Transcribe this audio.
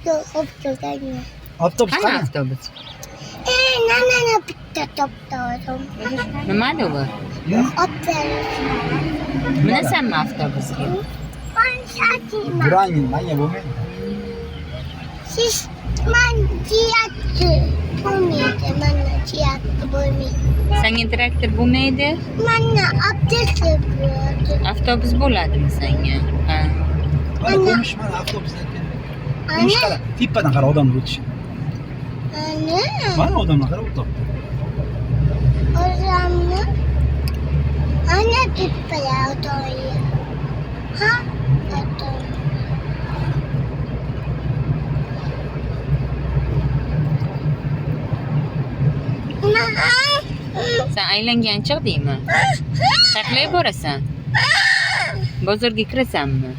Avtobus Qani qani? avtobus? Mana bitta to'xtadim. Nimada u? Minasanmi avtobusga? Durang, manga bo'lmaydi. Siz man jihatchi bo'lmaydi, mana jihatchi bo'lmaydi. Senga traktor bo'lmaydi? Mana abdesti bo'ladi. Avtobus bo'ladimi senga? Ha. Mana ko'mish, mana avtobusdan keldi. Ko'mish Ana, qara, tepadan qara odamlar o'tishi. ana, Mana odamlar qara o'tyapti. odamni ana tepalar o'tadi. Ha, o'tadi. Sen aylangan chiqdingmi? Qaqlay borasan? Bozorga kirasanmi?